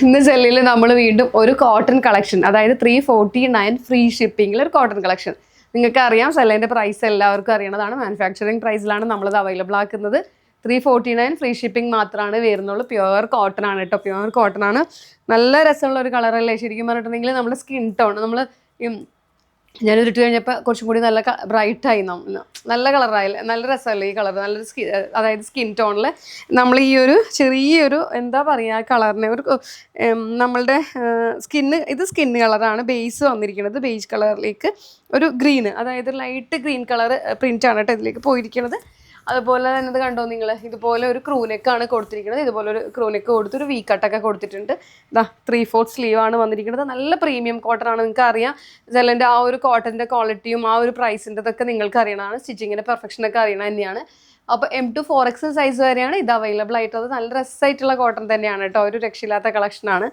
ഇന്ന് സെല്ലിൽ നമ്മൾ വീണ്ടും ഒരു കോട്ടൺ കളക്ഷൻ, അതായത് 349 ഫ്രീ ഷിപ്പിംഗിൽ ഒരു കോട്ടൺ കളക്ഷൻ. നിങ്ങൾക്ക് അറിയാം സെല്ലിൻ്റെ പ്രൈസ് എല്ലാവർക്കും അറിയണതാണ്. മാനുഫാക്ചറിങ് പ്രൈസിലാണ് നമ്മളത് അവൈലബിൾ ആക്കുന്നത്. 349 ഫ്രീ ഷിപ്പിംഗ് മാത്രമാണ് വരുന്നുള്ളൂ. പ്യുവർ കോട്ടൺ ആണ് കേട്ടോ, പ്യുവർ കോട്ടൺ ആണ്. നല്ല രസമുള്ള ഒരു കളറല്ലേ ശരിക്കും പറഞ്ഞിട്ടുണ്ടെങ്കിൽ. നമ്മുടെ സ്കിൻ ടോൺ നമ്മൾ ഞാനിത് ഇട്ട് കഴിഞ്ഞപ്പോൾ കുറച്ചും കൂടി നല്ല ബ്രൈറ്റായി, നല്ല കളറായില്ല, നല്ല രസമല്ലേ ഈ കളർ. നല്ലൊരു അതായത് സ്കിൻ ടോണിൽ നമ്മൾ ഈ ഒരു ചെറിയൊരു എന്താ പറയുക കളറിനെ ഒരു നമ്മളുടെ ഇത് സ്കിൻ കളറാണ്. ബേസ് വന്നിരിക്കുന്നത് ബേജ് കളറിലേക്ക് ഒരു ഗ്രീന്, അതായത് ലൈറ്റ് ഗ്രീൻ കളർ പ്രിൻ്റാണ് കേട്ടോ ഇതിലേക്ക് പോയിരിക്കുന്നത്. അതുപോലെ തന്നെ ഇത് കണ്ടോ നിങ്ങൾ, ഇതുപോലെ ഒരു ക്രൂനെക്കാണ് കൊടുത്തിരിക്കുന്നത്. ഇതുപോലെ ഒരു ക്രൂനെക്ക് കൊടുത്ത് ഒരു വീക്കട്ടൊക്കെ കൊടുത്തിട്ടുണ്ട്. ഇതാ 3/4 സ്ലീവാണ് വന്നിരിക്കുന്നത്. നല്ല പ്രീമിയം കോട്ടൺ ആണ്. നിങ്ങൾക്ക് അറിയാം സെല്ലിൻ്റെ ആ ഒരു കോട്ടൻ്റെ ക്വാളിറ്റിയും ആ ഒരു പ്രൈസിൻ്റെതൊക്കെ നിങ്ങൾക്ക് അറിയണതാണ്. സ്റ്റിച്ചിങ്ങിൻ്റെ പെർഫെക്ഷനൊക്കെ അറിയണം തന്നെയാണ്. അപ്പോൾ M to 4XL സൈസ് വരെയാണ് ഇത് അവൈലബിൾ ആയിട്ടുള്ളത്. നല്ല രസമായിട്ടുള്ള കോട്ടൺ തന്നെയാണ് കേട്ടോ, ഒരു രക്ഷയില്ലാത്ത കളക്ഷനാണ്.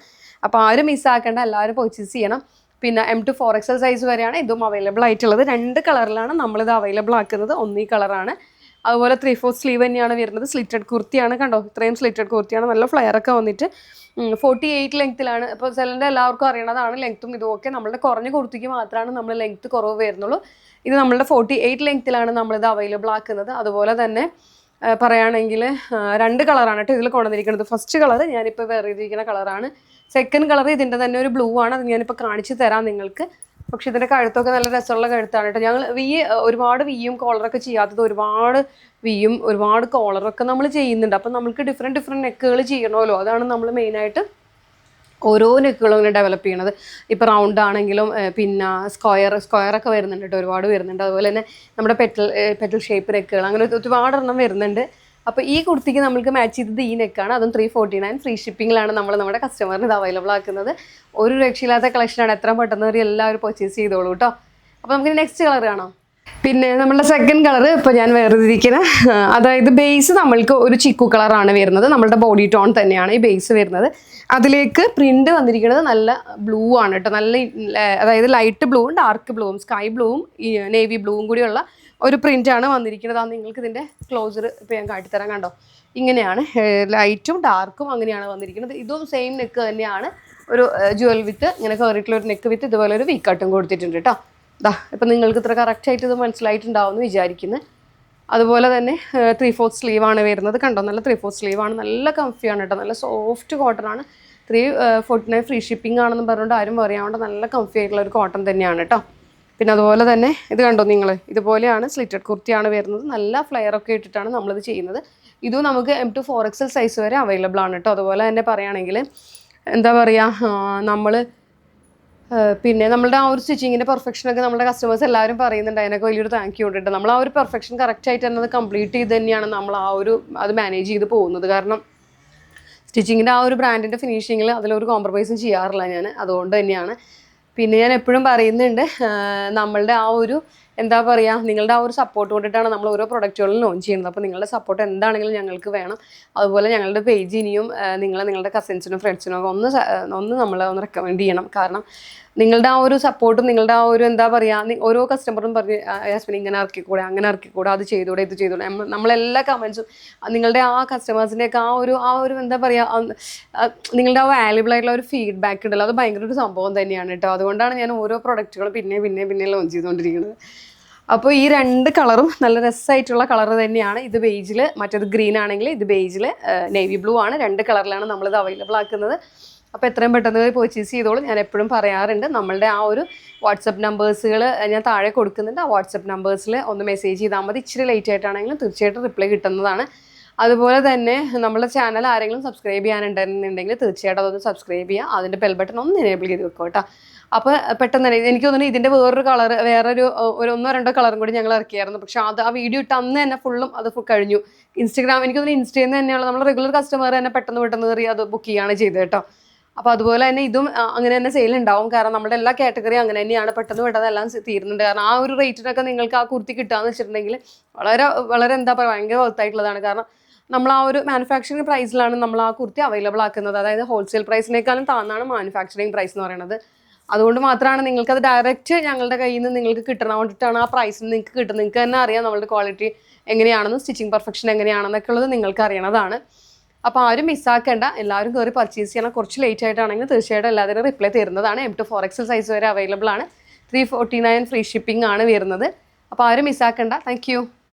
അപ്പോൾ ആരും മിസ്സാക്കേണ്ട, എല്ലാവരും പർച്ചേസ് ചെയ്യണം. പിന്നെ M to 4XL സൈസ് വരെയാണ് ഇതും അവൈലബിൾ ആയിട്ടുള്ളത്. 2 കളറിലാണ് നമ്മളിത് അവൈലബിൾ ആക്കുന്നത്. ഒന്ന് ഈ കളറാണ്, അതുപോലെ 3/4 സ്ലീവ് തന്നെയാണ് വരുന്നത്. സ്ലിറ്റഡ് കുർത്തിയാണ്, കണ്ടോ ഇത്രയും സ്ലിറ്റഡ് കുർത്തിയാണ്. നല്ല ഫ്ലെയറൊക്കെ വന്നിട്ട് 48 ലെങ്ത്തിലാണ്. ഇപ്പോൾ സെല്ലിൻ്റെ എല്ലാവർക്കും അറിയണതാണ് ലെങ്ത്തും ഇതുമൊക്കെ. നമ്മളുടെ കുറഞ്ഞ കുർത്തിക്ക് മാത്രമാണ് നമ്മൾ ലെങ്ത്ത് കുറവ് വരുന്നുള്ളൂ. ഇത് നമ്മളുടെ 48 ലെങ്ത്തിലാണ് നമ്മളിത് അവൈലബിൾ ആക്കുന്നത്. അതുപോലെ തന്നെ പറയുകയാണെങ്കിൽ 2 കളറാണ് കേട്ടോ ഇതിൽ കൊണ്ടുവന്നിരിക്കുന്നത്. ഫസ്റ്റ് കളർ ഞാനിപ്പോൾ വേറെ ചെയ്തിരിക്കുന്ന കളറാണ്. സെക്കൻഡ് കളർ ഇതിൻ്റെ തന്നെ ഒരു ബ്ലൂ ആണ്. അത് ഞാനിപ്പോൾ കാണിച്ച് തരാം നിങ്ങൾക്ക്. പക്ഷെ ഇതിൻ്റെ കഴുത്തൊക്കെ നല്ല രസമുള്ള കഴുത്താണ് കേട്ടോ. ഞങ്ങൾ ഒരുപാട് വിയും കോളറൊക്കെ ചെയ്യാത്തത്, ഒരുപാട് വിയും ഒരുപാട് കോളറൊക്കെ നമ്മൾ ചെയ്യുന്നുണ്ട്. അപ്പം നമുക്ക് ഡിഫറെൻറ്റ് നെക്കുകൾ ചെയ്യണമല്ലോ. അതാണ് നമ്മൾ മെയിനായിട്ട് ഓരോ നെക്കുകളും ഇങ്ങനെ ഡെവലപ്പ് ചെയ്യണത്. ഇപ്പോൾ റൗണ്ട് ആണെങ്കിലും പിന്നെ സ്ക്വയറൊക്കെ വരുന്നുണ്ട് കേട്ടോ, ഒരുപാട് വരുന്നുണ്ട്. അതുപോലെ തന്നെ നമ്മുടെ പെറ്റൽ ഷേപ്പ് നെക്കുകൾ അങ്ങനെ ഒരുപാട് എണ്ണം വരുന്നുണ്ട്. അപ്പോൾ ഈ കുർത്തിക്ക് നമുക്ക് മാച്ച് ചെയ്തത് ഈ നെക്കാണ്. അതും 349 ഫ്രീ ഷിപ്പിങ്ങിലാണ് നമ്മൾ നമ്മുടെ കസ്റ്റമറിന് ഇത് അവൈലബിൾ ആക്കുന്നത്. ഒരു രക്ഷയില്ലാത്ത കളക്ഷനാണ്. എത്ര പെട്ടെന്ന് എല്ലാവരും പർച്ചേസ് ചെയ്തോളൂ കേട്ടോ. അപ്പോൾ നമുക്ക് നെക്സ്റ്റ് കളർ കാണാം. പിന്നെ നമ്മളുടെ സെക്കൻഡ് കളർ ഇപ്പോൾ ഞാൻ വേറെ ഇരിക്കുന്ന, അതായത് ബേസ് നമ്മൾക്ക് ഒരു ചിക്കു കളറാണ് വരുന്നത്. നമ്മളുടെ ബോഡി ടോൺ തന്നെയാണ് ഈ ബേസ് വരുന്നത്. അതിലേക്ക് പ്രിന്റ് വന്നിരിക്കുന്നത് നല്ല ബ്ലൂ ആണ് കേട്ടോ. നല്ല അതായത് ലൈറ്റ് ബ്ലൂവും ഡാർക്ക് ബ്ലൂവും സ്കൈ ബ്ലൂവും നേവി ബ്ലൂവും കൂടിയുള്ള ഒരു പ്രിൻ്റാണ് വന്നിരിക്കുന്നത്. അത് നിങ്ങൾക്ക് ഇതിൻ്റെ ക്ലോസർ ഇപ്പോൾ ഞാൻ കാട്ടിത്തരാൻ, കണ്ടോ ഇങ്ങനെയാണ് ലൈറ്റും ഡാർക്കും അങ്ങനെയാണ് വന്നിരിക്കുന്നത്. ഇതും സെയിം നെക്ക് തന്നെയാണ്. ഒരു ജുവൽ വിത്ത് ഇങ്ങനെ കയറിയിട്ടുള്ള ഒരു നെക്ക് വിത്ത് ഇതുപോലെ ഒരു വീക്കട്ടും കൊടുത്തിട്ടുണ്ട് കേട്ടോ. ഇതാ ഇപ്പം നിങ്ങൾക്ക് ഇത്ര കറക്റ്റായിട്ട് ഇത് മനസ്സിലായിട്ടുണ്ടാവും എന്ന് വിചാരിക്കുന്നു. അതുപോലെ തന്നെ 3/4 സ്ലീവാണ് വരുന്നത്. കണ്ടോ നല്ല 3/4 സ്ലീവാണ്. നല്ല കംഫിയാണ് കേട്ടോ, നല്ല സോഫ്റ്റ് കോട്ടൺ ആണ്. 349 ഫ്രീ ഷിപ്പിംഗ് ആണെന്ന് പറഞ്ഞുകൊണ്ട് ആരും പറയാണ്ട് നല്ല കംഫി ആയിട്ടുള്ള ഒരു കോട്ടൺ തന്നെയാണ് കേട്ടോ. പിന്നെ അതുപോലെ തന്നെ ഇത് കണ്ടോ നിങ്ങൾ, ഇതുപോലെയാണ് സ്ലിറ്റഡ് കുർത്തിയാണ് വരുന്നത്. നല്ല ഫ്ലെയറൊക്കെ ഇട്ടിട്ടാണ് നമ്മളിത് ചെയ്യുന്നത്. ഇതും നമുക്ക് M to 4XL സൈസ് വരെ അവൈലബിൾ ആണ് കേട്ടോ. അതുപോലെ തന്നെ പറയുകയാണെങ്കിൽ എന്താ പറയുക, നമ്മൾ പിന്നെ നമ്മളുടെ ആ ഒരു സ്റ്റിച്ചിങ്ങിൻ്റെ പെർഫെക്ഷനൊക്കെ നമ്മുടെ കസ്റ്റമേഴ്സ് എല്ലാവരും പറയുന്നുണ്ട്. അതിനൊക്കെ വലിയൊരു താങ്ക് യു ഉണ്ട്. നമ്മൾ ആ ഒരു പെർഫെക്ഷൻ കറക്റ്റായിട്ട് തന്നെ അത് കംപ്ലീറ്റ് ചെയ്ത് തന്നെയാണ് നമ്മൾ അത് മാനേജ് ചെയ്ത് പോകുന്നത്. കാരണം സ്റ്റിച്ചിങ്ങിൻ്റെ ആ ഒരു ബ്രാൻഡിൻ്റെ ഫിനിഷിങ്ങിൽ അതിലൊരു കോംപ്രമൈസും ചെയ്യാറില്ല ഞാൻ, അതുകൊണ്ട് തന്നെയാണ്. പിന്നെ ഞാൻ എപ്പോഴും പറയുന്നുണ്ട്, നമ്മളുടെ ആ ഒരു എന്താ പറയുക, നിങ്ങളുടെ ആ ഒരു സപ്പോർട്ട് കൊണ്ടിട്ടാണ് നമ്മൾ ഓരോ പ്രൊഡക്റ്റുകളും ലോഞ്ച് ചെയ്യുന്നത്. അപ്പോൾ നിങ്ങളുടെ സപ്പോർട്ട് എന്താണെങ്കിലും ഞങ്ങൾക്ക് വേണം. അതുപോലെ ഞങ്ങളുടെ പേജ് ഇനിയും നിങ്ങളുടെ കസിൻസിനും ഫ്രണ്ട്സിനും ഒക്കെ ഒന്ന് നമ്മളെ ഒന്ന് റെക്കമെൻഡ് ചെയ്യണം. കാരണം നിങ്ങളുടെ ആ ഒരു സപ്പോർട്ടും നിങ്ങളുടെ ആ ഒരു എന്താ പറയുക, ഓരോ കസ്റ്റമറും പറഞ്ഞ് യാസ്മിൻ ഇങ്ങനെ ഇറക്കിക്കൂടെ, അങ്ങനെ ഇറക്കിക്കൂടെ, അത് ചെയ്തൂടെ, ഇത് ചെയ്തൂടെ, നമ്മളെല്ലാ കമൻസും നിങ്ങളുടെ ആ കസ്റ്റമേഴ്സിൻ്റെയൊക്കെ ആ ഒരു എന്താ പറയുക, നിങ്ങളുടെ ആ വാല്യുബിൾ ആയിട്ടുള്ള ഒരു ഫീഡ്ബാക്ക് ഉണ്ടല്ലോ, അത് ഭയങ്കര ഒരു സംഭവം തന്നെയാണ് കേട്ടോ. അതുകൊണ്ടാണ് ഞാൻ ഓരോ പ്രൊഡക്റ്റുകളും പിന്നെ ലോഞ്ച് ചെയ്തുകൊണ്ടിരിക്കുന്നത്. അപ്പോൾ ഈ 2 കളറും നല്ല രസമായിട്ടുള്ള കളർ തന്നെയാണ്. ഇത് ബേജിൽ, മറ്റേത് ഗ്രീൻ ആണെങ്കിൽ ഇത് ബേജിൽ നേവി ബ്ലൂ ആണ്. 2 കളറിലാണ് നമ്മളിത് അവൈലബിൾ ആക്കുന്നത്. അപ്പോൾ എത്രയും പെട്ടെന്ന് പർച്ചേസ് ചെയ്തോളൂ. ഞാൻ എപ്പോഴും പറയാറുണ്ട്, നമ്മളുടെ ആ ഒരു വാട്സപ്പ് നമ്പേഴ്സുകൾ ഞാൻ താഴെ കൊടുക്കുന്നുണ്ട്. ആ വാട്സപ്പ് നമ്പേഴ്സിൽ ഒന്ന് മെസ്സേജ് ചെയ്താൽ മതി. ഇച്ചിരി ലേറ്റ് ആയിട്ടാണെങ്കിലും തീർച്ചയായിട്ടും റിപ്ലൈ കിട്ടുന്നതാണ്. അതുപോലെ തന്നെ നമ്മുടെ ചാനൽ ആരെങ്കിലും സബ്സ്ക്രൈബ് ചെയ്യാനുണ്ടെന്നുണ്ടെങ്കിൽ തീർച്ചയായിട്ടും അതൊന്ന് സബ്സ്ക്രൈബ് ചെയ്യുക. അതിൻ്റെ ബെൽ ബട്ടൺ ഒന്ന് എനേബിൾ ചെയ്ത് വെക്കുക കേട്ടോ. അപ്പോൾ പെട്ടെന്ന് തന്നെ എനിക്ക് തോന്നുന്നു ഇതിൻ്റെ വേറൊരു കളർ, വേറൊരു 1-2 കളറും കൂടി ഞങ്ങൾ ഇറക്കിയായിരുന്നു. പക്ഷേ അത് ആ വീഡിയോ ഇട്ട് അന്ന് തന്നെ ഫുള്ളും അത് കഴിഞ്ഞു. ഇൻസ്റ്റഗ്രാം, എനിക്ക് തോന്നുന്നു ഇൻസ്റ്റയിൽ നിന്ന് തന്നെയാണ് നമ്മൾ റെഗുലർ കസ്റ്റമർ തന്നെ പെട്ടെന്ന് കയറി അത് ബുക്ക് ചെയ്യുകയാണ് ചെയ്തത് കേട്ടോ. അപ്പോൾ അതുപോലെ തന്നെ ഇതും അങ്ങനെ തന്നെ സെയിൽ ഉണ്ടാവും. കാരണം നമ്മുടെ എല്ലാ കാറ്റഗറിയും അങ്ങനെ തന്നെയാണ്, പെട്ടെന്ന് എല്ലാം തീരുന്നുണ്ട്. കാരണം ആ ഒരു റേറ്റിനൊക്കെ നിങ്ങൾക്ക് ആ കുർത്തി കിട്ടുകയെന്ന് വെച്ചിട്ടുണ്ടെങ്കിൽ വളരെ എന്താ പറയുക, ഭയങ്കര വർത്തായിട്ടുള്ളതാണ്. കാരണം നമ്മൾ ആ ഒരു മാനുഫാക്ചറിങ് പ്രൈസിലാണ് നമ്മൾ ആ കുർത്തി അവൈലബിൾ ആക്കുന്നത്. അതായത് ഹോൾസെയിൽ പ്രൈസിനേക്കാളും താന്നാണ് മാനുഫാക്ചറിങ് പ്രൈസ് എന്ന് പറയുന്നത്. അതുകൊണ്ട് മാത്രമാണ് നിങ്ങൾക്കത് ഡയറക്റ്റ് ഞങ്ങളുടെ കയ്യിൽ നിന്ന് നിങ്ങൾക്ക് കിട്ടണ കൊണ്ടിട്ടാണ് ആ പ്രൈസിന് നിങ്ങൾക്ക് കിട്ടുന്നത്. നിങ്ങൾക്ക് തന്നെ അറിയാം നമ്മളുടെ ക്വാളിറ്റി എങ്ങനെയാണെന്നും സ്റ്റിച്ചിങ് പെർഫെക്ഷൻ എങ്ങനെയാണെന്നൊക്കെ ഉള്ളത് നിങ്ങൾക്ക് അറിയണതാണ്. അപ്പോൾ ആരും മിസ്സാക്കേണ്ട, എല്ലാവരും കയറി പർച്ചേസ് ചെയ്യണം. കുറച്ച് ലേറ്റ് ആയിട്ടാണെങ്കിൽ തീർച്ചയായിട്ടും എല്ലാവരും റിപ്ലൈ തരുന്നതാണ്. M to 4XL സൈസ് വരെ അവൈലബിൾ ആണ്. 349 ഫ്രീ ഷിപ്പിംഗ് ആണ് വരുന്നത്. അപ്പോൾ ആരും മിസ്സാക്കേണ്ട. താങ്ക്